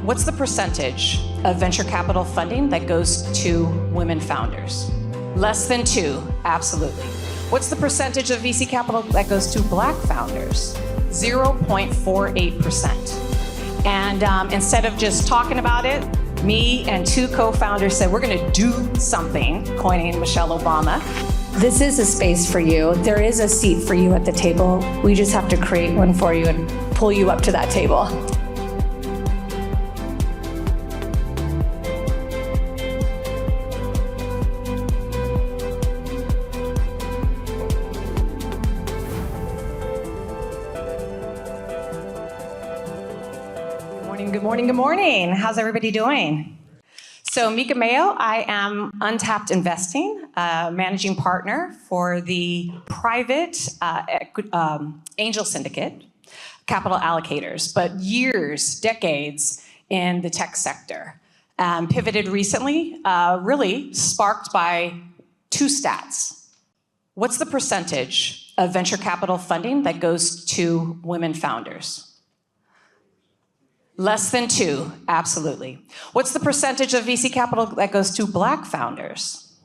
What's the percentage of venture capital funding that goes to women founders? Less than 2, absolutely. What's the percentage of VC capital that goes to Black founders? 0.48%. And instead of just talking about it, me and 2 co-founders said, we're gonna do something, coining Michelle Obama. This is a space for you. There is a seat for you at the table. We just have to create one for you and pull you up to that table. Good morning. How's everybody doing? So Mica Mayo, I am Untapped Investing, managing partner for the private angel syndicate, capital allocators, but years, decades in the tech sector. Pivoted recently, really sparked by 2 stats. What's the percentage of venture capital funding that goes to women founders? Less than 2, absolutely. What's the percentage of VC capital that goes to Black founders?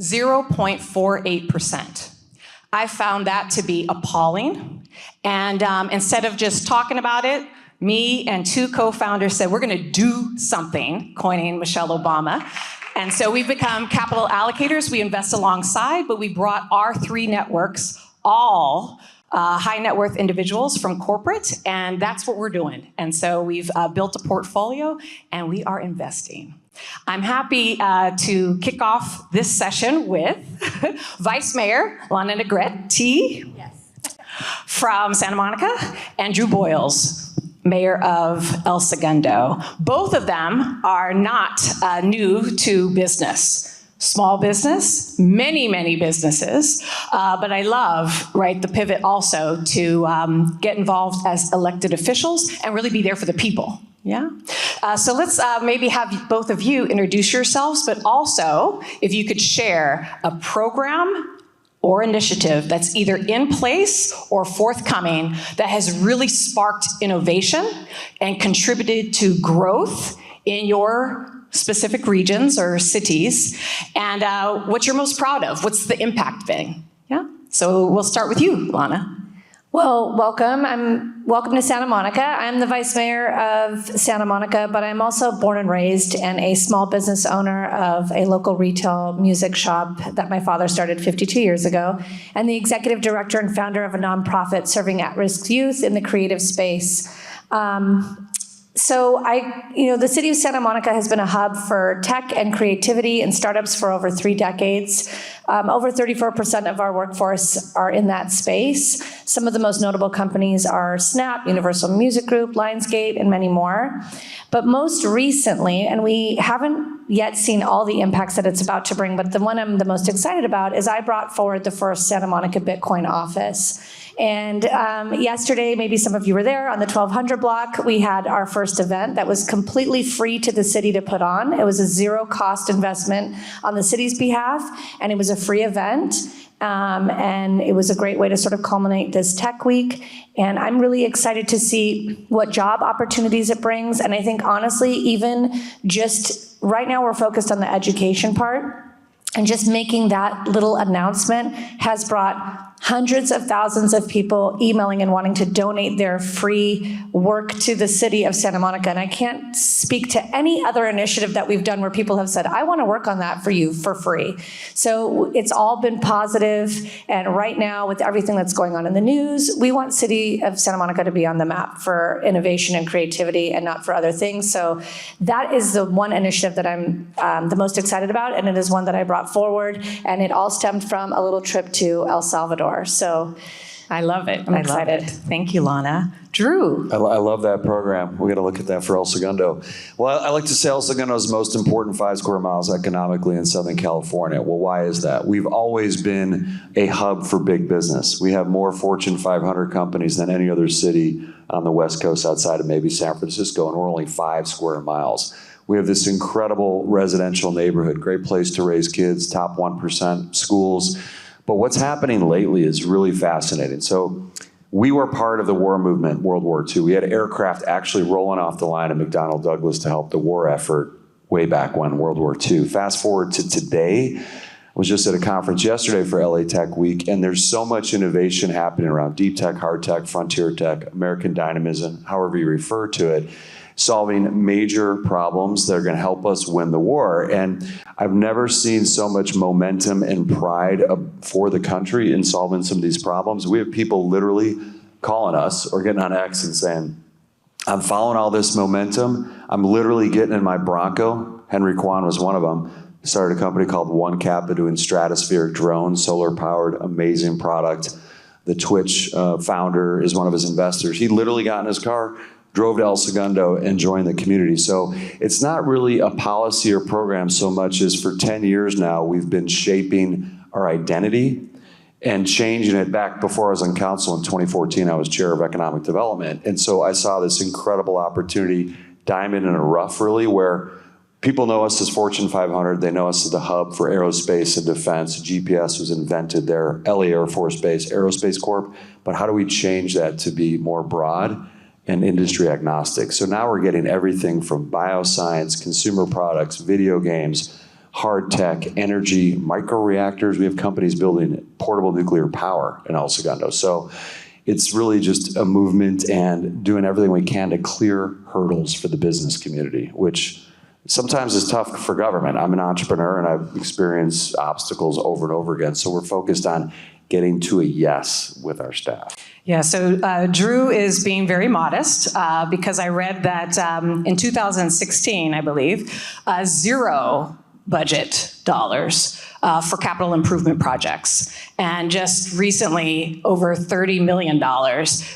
0.48%. I found that to be appalling. And instead of just talking about it, me and 2 co-founders said, we're gonna do something, coining Michelle Obama. And so we've become capital allocators. We invest alongside, but we brought our 3 networks, all high net worth individuals from corporate, and that's what we're doing. And so we've built a portfolio and we are investing. I'm happy to kick off this session with Vice Mayor Lana Negrete from Santa Monica and Drew Boyles, Mayor of El Segundo. Both of them are not new to business. Small business, many businesses, but I love, the pivot also to get involved as elected officials and really be there for the people, yeah? So let's maybe have both of you introduce yourselves, but also if you could share a program or initiative that's either in place or forthcoming that has really sparked innovation and contributed to growth in your specific regions or cities, and what you're most proud of. What's the impact been? Yeah. So we'll start with you, Lana. Well, welcome to Santa Monica. I'm the Vice Mayor of Santa Monica, but I'm also born and raised and a small business owner of a local retail music shop that my father started 52 years ago, and the executive director and founder of a nonprofit serving at-risk youth in the creative space. So the city of Santa Monica has been a hub for tech and creativity and startups for over 3 decades. Over 34% of our workforce are in that space. Some of the most notable companies are Snap, Universal Music Group, Lionsgate, and many more. But most recently, and we haven't yet seen all the impacts that it's about to bring, but the one I'm the most excited about is I brought forward the first Santa Monica Bitcoin office. And yesterday, maybe some of you were there, on the 1200 block, we had our first event that was completely free to the city to put on. It was a zero-cost investment on the city's behalf, and it was a free event. And it was a great way to sort of culminate this tech week. And I'm really excited to see what job opportunities it brings. And I think, honestly, even just right now, we're focused on the education part. And just making that little announcement has brought hundreds of thousands of people emailing and wanting to donate their free work to the city of Santa Monica. And I can't speak to any other initiative that we've done where people have said, I want to work on that for you for free. So it's all been positive. And right now, with everything that's going on in the news, we want city of Santa Monica to be on the map for innovation and creativity and not for other things. So that is the one initiative that I'm the most excited about. And it is one that I brought forward. And it all stemmed from a little trip to El Salvador. So I love it. I'm excited. Thank you, Lana. Drew. I love that program. We got to look at that for El Segundo. Well, I like to say El Segundo is the most important 5 square miles economically in Southern California. Well, why is that? We've always been a hub for big business. We have more Fortune 500 companies than any other city on the West Coast outside of maybe San Francisco, and we're only 5 square miles. We have this incredible residential neighborhood, great place to raise kids, top 1% schools. But what's happening lately is really fascinating. So We were part of the war movement, World War II. We had aircraft actually rolling off the line at McDonnell Douglas to help the war effort way back when, World War II. Fast forward to today, I was just at a conference yesterday for LA Tech Week, and there's so much innovation happening around deep tech, hard tech, frontier tech, American dynamism, however you refer to it, solving major problems that are going to help us win the war. And I've never seen so much momentum and pride for the country in solving some of these problems. We have people literally calling us or getting on X and saying, I'm following all this momentum. I'm literally getting in my Bronco. Henry Kwan was one of them. He started a company called One Kappa doing stratospheric drones, solar-powered, amazing product. The Twitch founder is one of his investors. He literally got in his car, drove to El Segundo, and joined the community. So it's not really a policy or program so much as for 10 years now, we've been shaping our identity and changing it. Back before I was on council in 2014, I was chair of economic development. And so I saw this incredible opportunity, diamond in a rough really, where people know us as Fortune 500. They know us as the hub for aerospace and defense. GPS was invented there, LA Air Force Base, Aerospace Corp. But how do we change that to be more broad and industry agnostic? So now we're getting everything from bioscience, consumer products, video games, hard tech, energy, microreactors. We have companies building portable nuclear power in El Segundo. So it's really just a movement and doing everything we can to clear hurdles for the business community, which sometimes is tough for government. I'm an entrepreneur and I've experienced obstacles over and over again. So we're focused on getting to a yes with our staff. Yeah, so Drew is being very modest because I read that in 2016, I believe, $0 budget dollars for capital improvement projects. And just recently, over $30 million,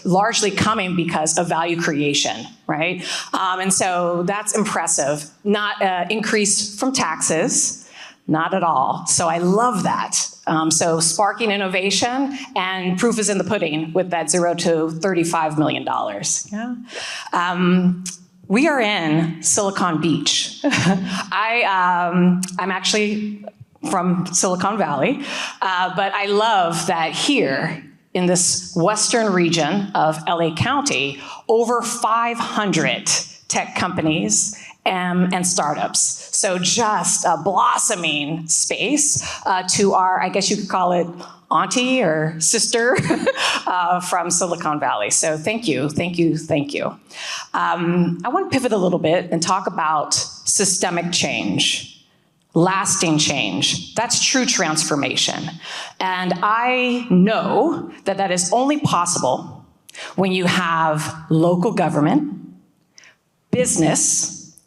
largely coming because of value creation, right? And so that's impressive. Not increase from taxes, not at all. So I love that. So sparking innovation, and proof is in the pudding with that $0 to $35 million. Yeah. We are in Silicon Beach. I'm actually from Silicon Valley, but I love that here in this western region of LA County, over 500 tech companies and startups. So just a blossoming space to our, I guess you could call it auntie or sister from Silicon Valley. So thank you, thank you, thank you. I want to pivot a little bit and talk about systemic change, lasting change. That's true transformation. And I know that that is only possible when you have local government, business,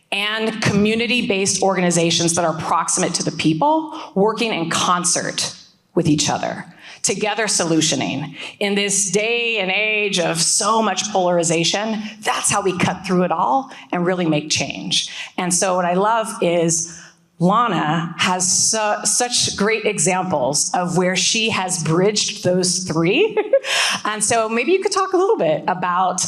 and community-based organizations that are proximate to the people working in concert with each other, together solutioning. In this day and age of so much polarization, that's how we cut through it all and really make change. And so what I love is Lana has such great examples of where she has bridged those three. And so maybe you could talk a little bit about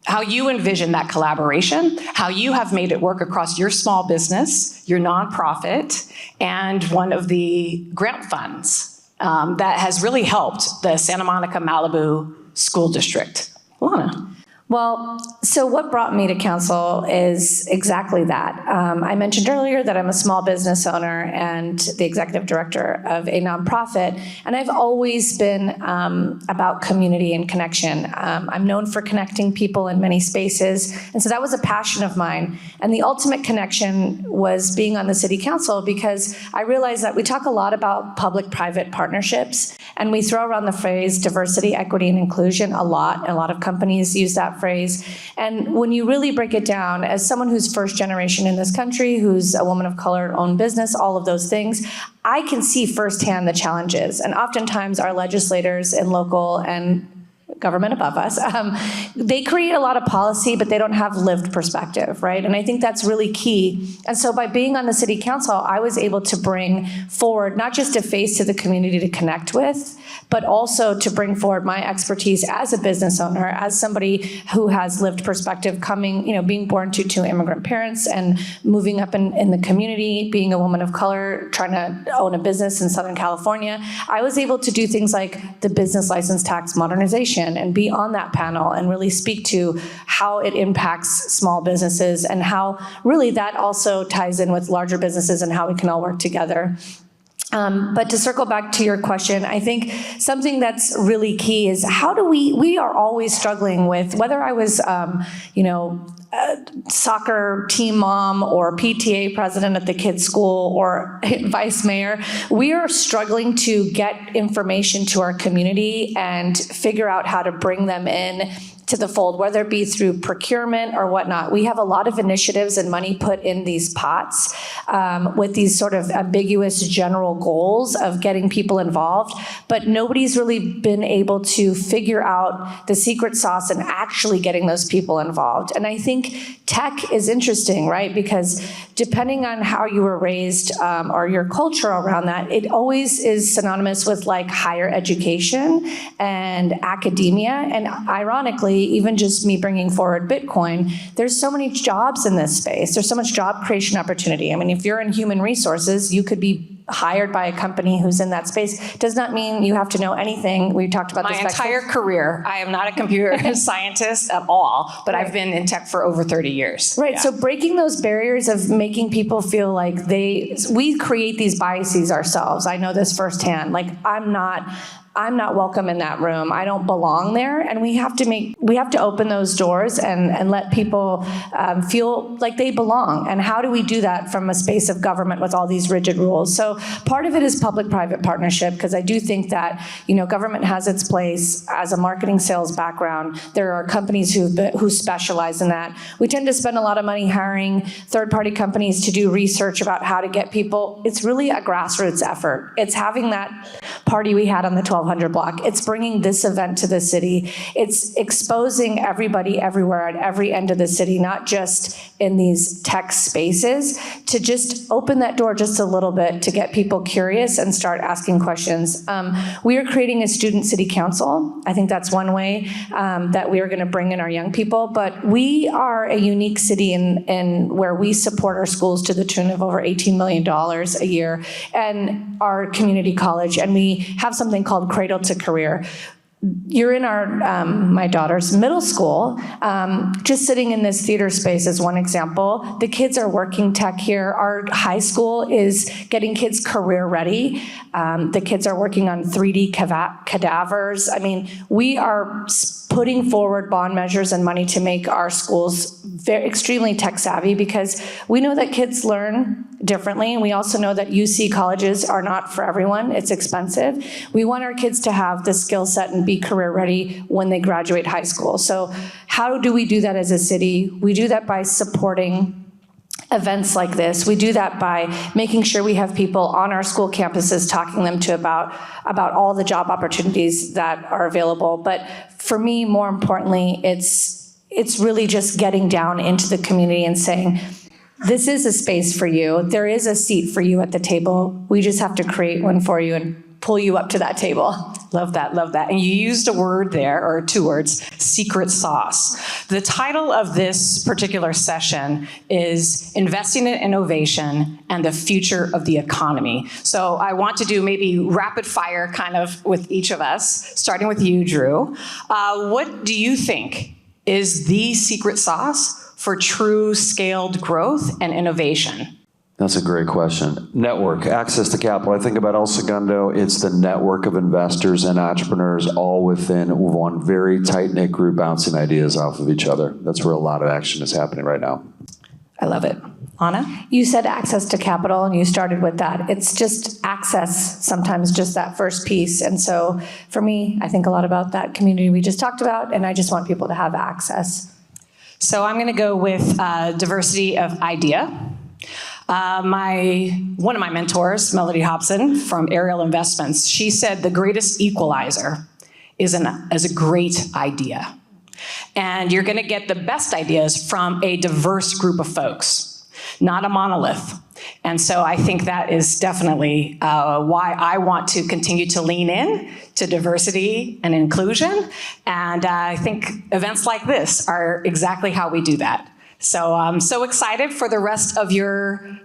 how you envision that collaboration, how you have made it work across your small business, your nonprofit, and one of the grant funds that has really helped the Santa Monica Malibu School District. Lana. Well, so what brought me to council is exactly that. I mentioned earlier that I'm a small business owner and the executive director of a nonprofit, and I've always been about community and connection. I'm known for connecting people in many spaces, and so that was a passion of mine. And the ultimate connection was being on the city council, because I realized that we talk a lot about public-private partnerships, and we throw around the phrase diversity, equity, and inclusion a lot. A lot of companies use that phrase. And when you really break it down, as someone who's first generation in this country, who's a woman of color, owned business, all of those things, I can see firsthand the challenges. And oftentimes our legislators in local and government above us, they create a lot of policy, but they don't have lived perspective, right? And I think that's really key. And so by being on the city council, I was able to bring forward not just a face to the community to connect with, but also to bring forward my expertise as a business owner, as somebody who has lived perspective coming, being born to two immigrant parents and moving up in the community, being a woman of color, trying to own a business in Southern California. I was able to do things like the business license tax modernization and be on that panel and really speak to how it impacts small businesses and how really that also ties in with larger businesses and how we can all work together. But to circle back to your question, I think something that's really key is how do we are always struggling with, whether I was, soccer team mom or PTA president at the kids' school or vice mayor, we are struggling to get information to our community and figure out how to bring them in to the fold, whether it be through procurement or whatnot. We have a lot of initiatives and money put in these pots with these sort of ambiguous general goals of getting people involved, but nobody's really been able to figure out the secret sauce and actually getting those people involved. And I think tech is interesting, right? Because depending on how you were raised or your culture around that, it always is synonymous with like higher education and academia. And ironically, even just me bringing forward Bitcoin, there's so many jobs in this space. There's so much job creation opportunity. I mean, if you're in human resources, you could be hired by a company who's in that space. Does not mean you have to know anything. We talked about this. My entire career, I am not a computer scientist at all, but I've been in tech for over 30 years. Right, yeah. So breaking those barriers of making people feel like we create these biases ourselves. I know this firsthand. Like, I'm not welcome in that room. I don't belong there. And we have to open those doors and let people feel like they belong. And how do we do that from a space of government with all these rigid rules? So part of it is public-private partnership, because I do think that, government has its place as a marketing sales background. There are companies who specialize in that. We tend to spend a lot of money hiring third-party companies to do research about how to get people. It's really a grassroots effort. It's having that party we had on the 1200 block. It's bringing this event to the city. It's exposing everybody everywhere at every end of the city, not just in these tech spaces, to just open that door just a little bit to get people curious and start asking questions. We are creating a student city council. I think that's one way that we are going to bring in our young people, but we are a unique city in where we support our schools to the tune of over $18 million a year and our community college, and we have something called Cradle to Career. You're in my daughter's middle school, just sitting in this theater space is one example. The kids are working tech here. Our high school is getting kids career ready. The kids are working on 3D cadavers. I mean, we are putting forward bond measures and money to make our schools extremely tech savvy, because we know that kids learn differently, and we also know that UC colleges are not for everyone. It's expensive. We want our kids to have the skill set and be career ready when they graduate high school. So how do we do that as a city? We do that by supporting events like this. We do that by making sure we have people on our school campuses talking them to about all the job opportunities that are available. But for me, more importantly, it's really just getting down into the community and saying, this is a space for you. There is a seat for you at the table. We just have to create one for you and pull you up to that table. Love that, love that. And you used a word there, or two words, secret sauce. The title of this particular session is Investing in Innovation and the Future of the Economy. So I want to do maybe rapid fire kind of with each of us, starting with you, Drew. What do you think is the secret sauce for true scaled growth and innovation? That's a great question. Network, access to capital. I think about El Segundo, it's the network of investors and entrepreneurs all within one very tight-knit group bouncing ideas off of each other. That's where a lot of action is happening right now. I love it. Lana? You said access to capital, and you started with that. It's just access, sometimes just that first piece. And so for me, I think a lot about that community we just talked about, and I just want people to have access. So I'm going to go with diversity of idea. One of my mentors, Melody Hobson from Ariel Investments, she said the greatest equalizer is a great idea. And you're going to get the best ideas from a diverse group of folks, not a monolith. And so I think that is definitely why I want to continue to lean in to diversity and inclusion. And I think events like this are exactly how we do that. So I'm so excited for the rest of your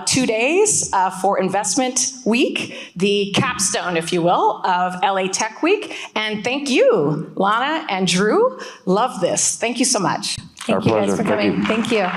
2 days for Investment Week, the capstone, if you will, of LA Tech Week. And thank you, Lana and Drew. Love this. Thank you so much. Thank you guys for coming. Thank you.